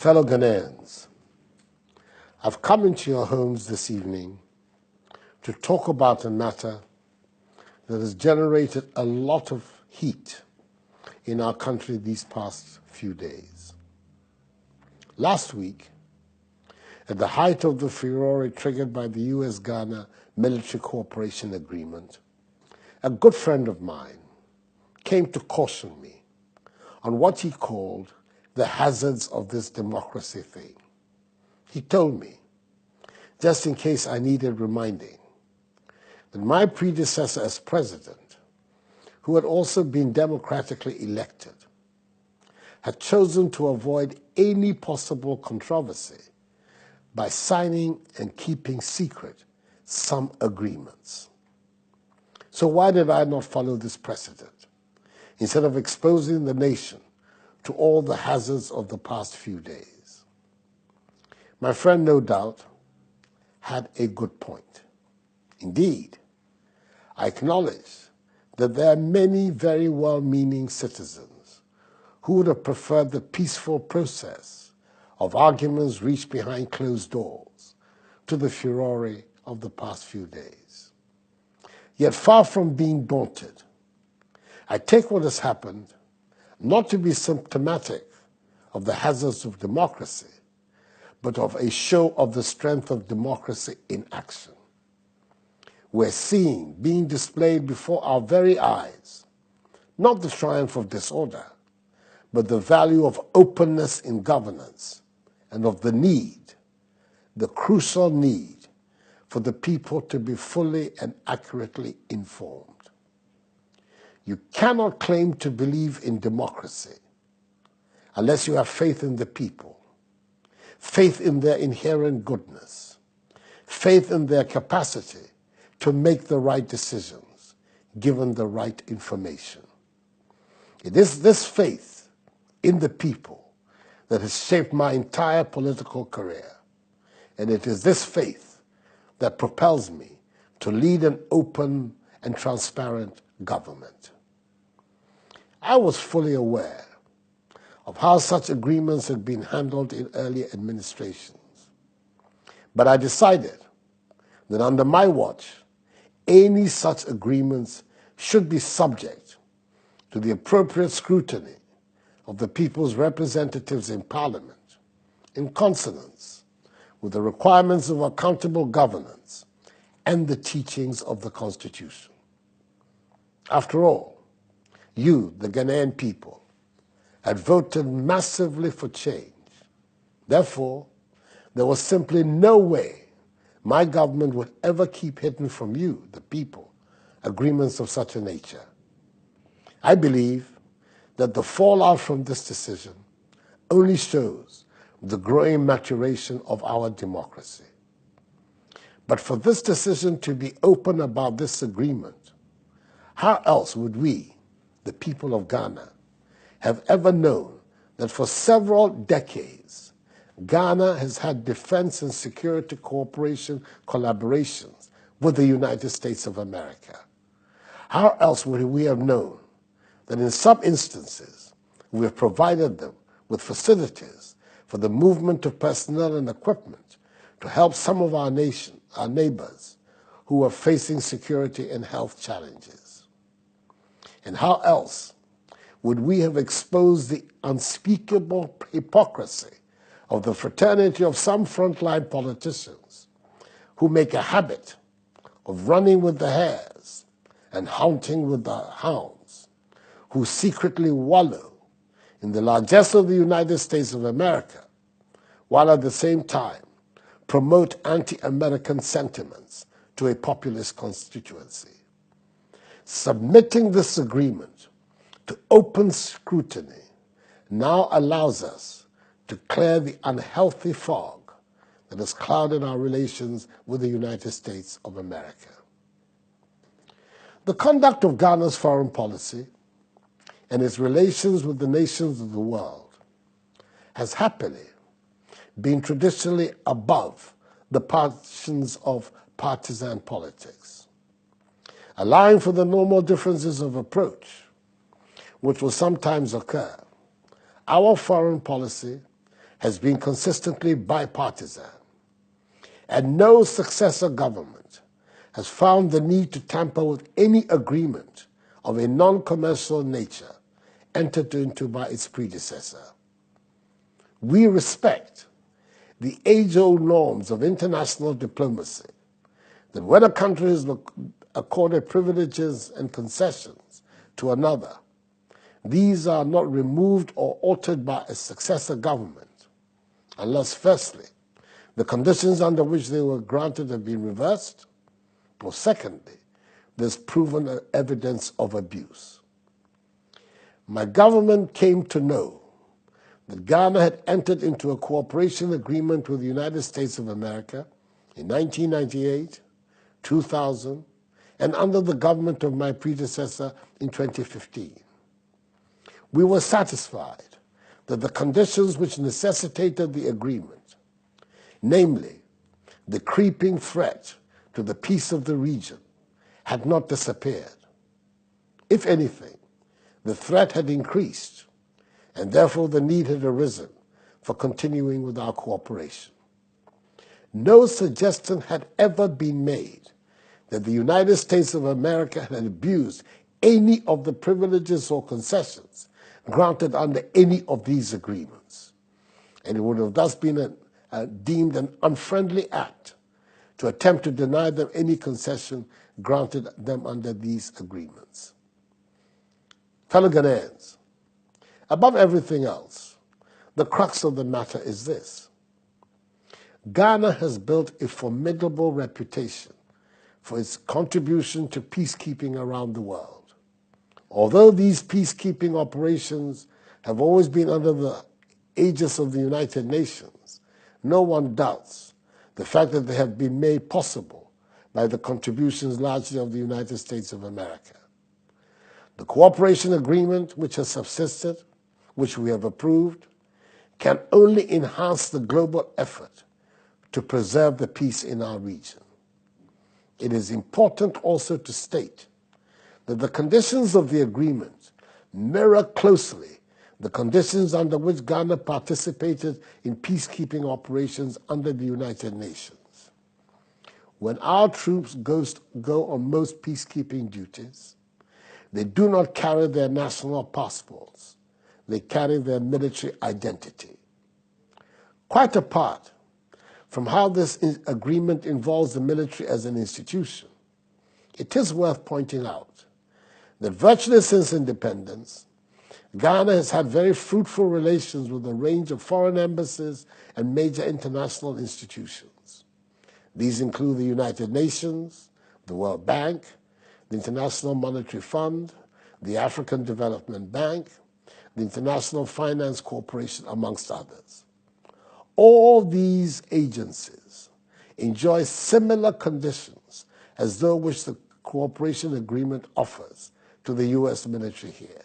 Fellow Ghanaians, I've come into your homes this evening to talk about a matter that has generated a lot of heat in our country these past few days. Last week, at the height of the furore triggered by the US-Ghana military cooperation agreement, a good friend of mine came to caution me on what he called the hazards of this democracy thing. He told me, just in case I needed reminding, that my predecessor as president, who had also been democratically elected, had chosen to avoid any possible controversy by signing and keeping secret some agreements. So why did I not follow this precedent, instead of exposing the nation to all the hazards of the past few days? My friend, no doubt, had a good point. Indeed, I acknowledge that there are many very well-meaning citizens who would have preferred the peaceful process of arguments reached behind closed doors to the furore of the past few days. Yet far from being daunted, I take what has happened not to be symptomatic of the hazards of democracy, but of a show of the strength of democracy in action. We're seeing, being displayed before our very eyes, not the triumph of disorder, but the value of openness in governance and of the need, the crucial need, for the people to be fully and accurately informed. You cannot claim to believe in democracy unless you have faith in the people, faith in their inherent goodness, faith in their capacity to make the right decisions, given the right information. It is this faith in the people that has shaped my entire political career, and it is this faith that propels me to lead an open and transparent government. I was fully aware of how such agreements had been handled in earlier administrations, but I decided that under my watch, any such agreements should be subject to the appropriate scrutiny of the people's representatives in Parliament, in consonance with the requirements of accountable governance and the teachings of the Constitution. After all, you, the Ghanaian people, had voted massively for change. Therefore, there was simply no way my government would ever keep hidden from you, the people, agreements of such a nature. I believe that the fallout from this decision only shows the growing maturation of our democracy. But for this decision to be open about this agreement, how else would we, the people of Ghana, have ever known that for several decades, Ghana has had defense and security cooperation collaborations with the United States of America? How else would we have known that in some instances we have provided them with facilities for the movement of personnel and equipment to help some of our neighbors who are facing security and health challenges? And how else would we have exposed the unspeakable hypocrisy of the fraternity of some frontline politicians who make a habit of running with the hares and hunting with the hounds, who secretly wallow in the largesse of the United States of America, while at the same time promote anti-American sentiments to a populist constituency? Submitting this agreement to open scrutiny now allows us to clear the unhealthy fog that has clouded our relations with the United States of America. The conduct of Ghana's foreign policy and its relations with the nations of the world has happily been traditionally above the passions of partisan politics, allowing for the normal differences of approach which will sometimes occur. Our foreign policy has been consistently bipartisan, and no successor government has found the need to tamper with any agreement of a non-commercial nature entered into by its predecessor. We respect the age-old norms of international diplomacy that when a country is accorded privileges and concessions to another, these are not removed or altered by a successor government, unless firstly, the conditions under which they were granted have been reversed, or secondly, there's proven evidence of abuse. My government came to know that Ghana had entered into a cooperation agreement with the United States of America in 1998, 2000, and under the government of my predecessor in 2015. We were satisfied that the conditions which necessitated the agreement, namely the creeping threat to the peace of the region, had not disappeared. If anything, the threat had increased, and therefore the need had arisen for continuing with our cooperation. No suggestion had ever been made that the United States of America had abused any of the privileges or concessions granted under any of these agreements, and it would have thus been deemed an unfriendly act to attempt to deny them any concession granted them under these agreements. Fellow Ghanaians, above everything else, the crux of the matter is this. Ghana has built a formidable reputation for its contribution to peacekeeping around the world. Although these peacekeeping operations have always been under the aegis of the United Nations, no one doubts the fact that they have been made possible by the contributions largely of the United States of America. The cooperation agreement which has subsisted, which we have approved, can only enhance the global effort to preserve the peace in our region. It is important also to state that the conditions of the agreement mirror closely the conditions under which Ghana participated in peacekeeping operations under the United Nations. When our troops go on most peacekeeping duties, they do not carry their national passports. They carry their military identity. Quite apart from how this agreement involves the military as an institution, it is worth pointing out that virtually since independence, Ghana has had very fruitful relations with a range of foreign embassies and major international institutions. These include the United Nations, the World Bank, the International Monetary Fund, the African Development Bank, the International Finance Corporation, amongst others. All these agencies enjoy similar conditions as those which the cooperation agreement offers to the U.S. military here.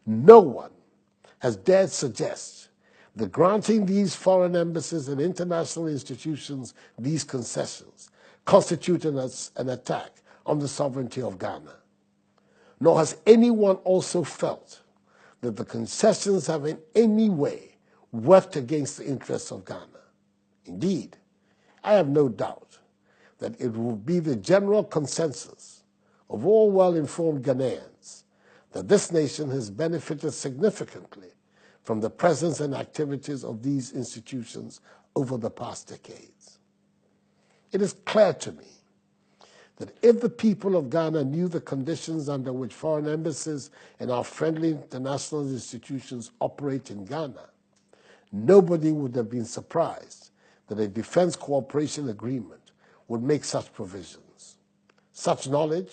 No one has dared suggest that granting these foreign embassies and international institutions these concessions constitute an attack on the sovereignty of Ghana. Nor has anyone also felt that the concessions have in any way worked against the interests of Ghana. Indeed, I have no doubt that it will be the general consensus of all well-informed Ghanaians that this nation has benefited significantly from the presence and activities of these institutions over the past decades. It is clear to me that if the people of Ghana knew the conditions under which foreign embassies and our friendly international institutions operate in Ghana, nobody would have been surprised that a defense cooperation agreement would make such provisions. Such knowledge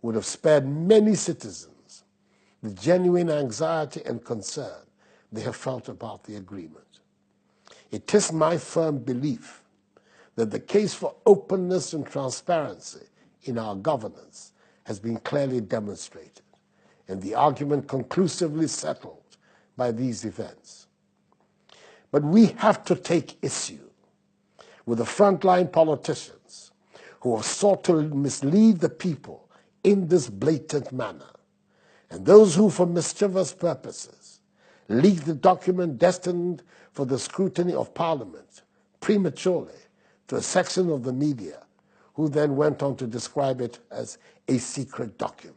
would have spared many citizens the genuine anxiety and concern they have felt about the agreement. It is my firm belief that the case for openness and transparency in our governance has been clearly demonstrated, and the argument conclusively settled by these events. But we have to take issue with the frontline politicians who have sought to mislead the people in this blatant manner, and those who, for mischievous purposes, leaked the document destined for the scrutiny of Parliament prematurely to a section of the media, who then went on to describe it as a secret document.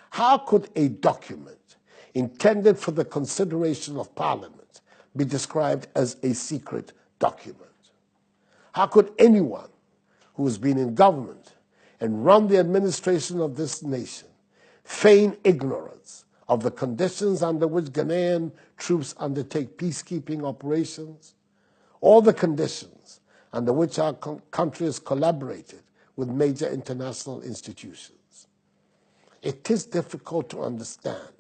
How could a document intended for the consideration of Parliament be described as a secret document? How could anyone who has been in government and run the administration of this nation feign ignorance of the conditions under which Ghanaian troops undertake peacekeeping operations, or the conditions under which our country has collaborated with major international institutions? It is difficult to understand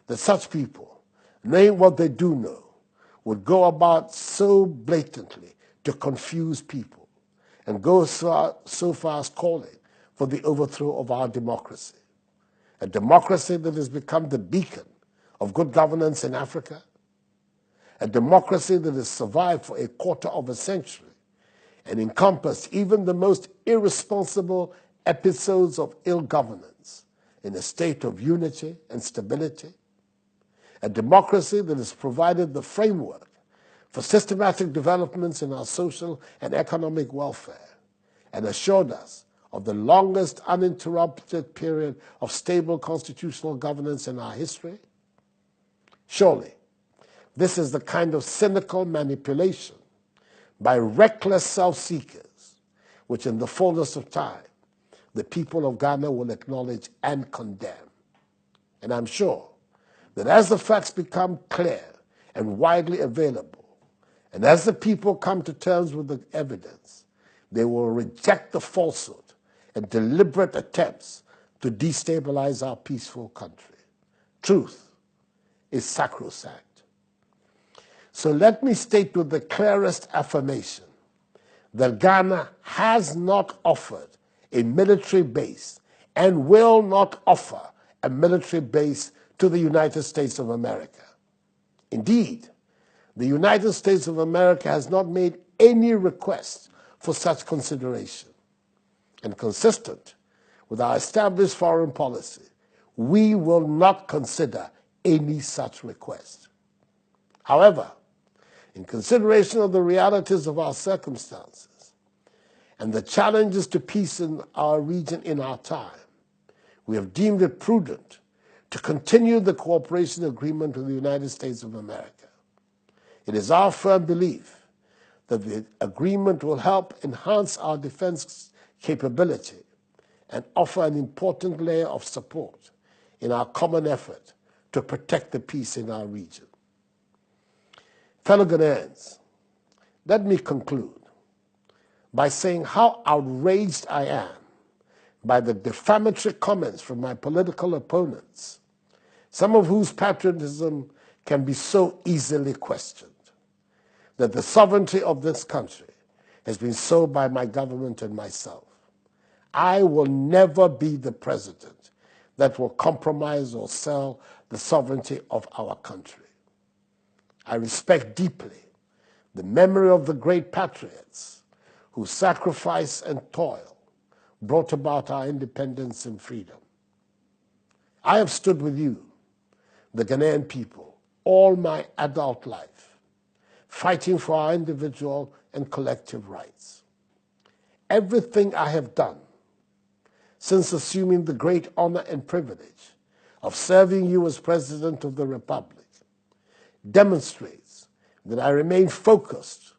that such people, knowing what they do know, would go about so blatantly to confuse people and go so far as calling for the overthrow of our democracy. A democracy that has become the beacon of good governance in Africa, a democracy that has survived for a quarter of a century and encompassed even the most irresponsible episodes of ill governance in a state of unity and stability, a democracy that has provided the framework for systematic developments in our social and economic welfare and assured us of the longest uninterrupted period of stable constitutional governance in our history? Surely, this is the kind of cynical manipulation by reckless self-seekers which in the fullness of time the people of Ghana will acknowledge and condemn. And I'm sure that as the facts become clear and widely available, and as the people come to terms with the evidence, they will reject the falsehood and deliberate attempts to destabilize our peaceful country. Truth is sacrosanct. So let me state with the clearest affirmation that Ghana has not offered a military base and will not offer a military base to the United States of America. Indeed, the United States of America has not made any request for such consideration. And consistent with our established foreign policy, we will not consider any such request. However, in consideration of the realities of our circumstances and the challenges to peace in our region in our time, we have deemed it prudent to continue the cooperation agreement with the United States of America. It is our firm belief that the agreement will help enhance our defense capability and offer an important layer of support in our common effort to protect the peace in our region. Fellow Ghanaians, let me conclude by saying how outraged I am by the defamatory comments from my political opponents, some of whose patriotism can be so easily questioned, that the sovereignty of this country has been sold by my government and myself. I will never be the president that will compromise or sell the sovereignty of our country. I respect deeply the memory of the great patriots whose sacrifice and toil brought about our independence and freedom. I have stood with you, the Ghanaian people, all my adult life, fighting for our individual and collective rights. Everything I have done since assuming the great honor and privilege of serving you as President of the Republic demonstrates that I remain focused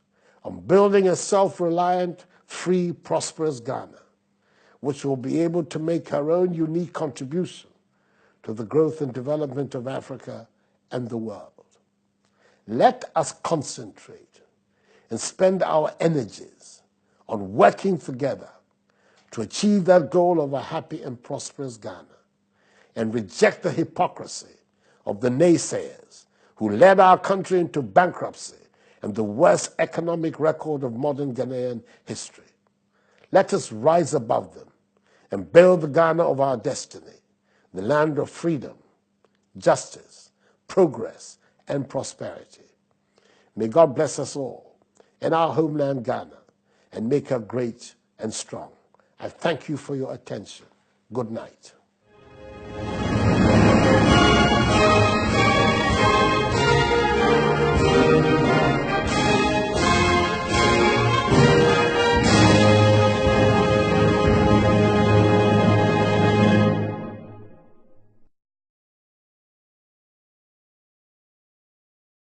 on building a self-reliant, free, prosperous Ghana, which will be able to make her own unique contribution to the growth and development of Africa and the world. Let us concentrate and spend our energies on working together to achieve that goal of a happy and prosperous Ghana, and reject the hypocrisy of the naysayers who led our country into bankruptcy and the worst economic record of modern Ghanaian history. Let us rise above them and build the Ghana of our destiny, the land of freedom, justice, progress, and prosperity. May God bless us all and our homeland Ghana and make her great and strong. I thank you for your attention. Good night.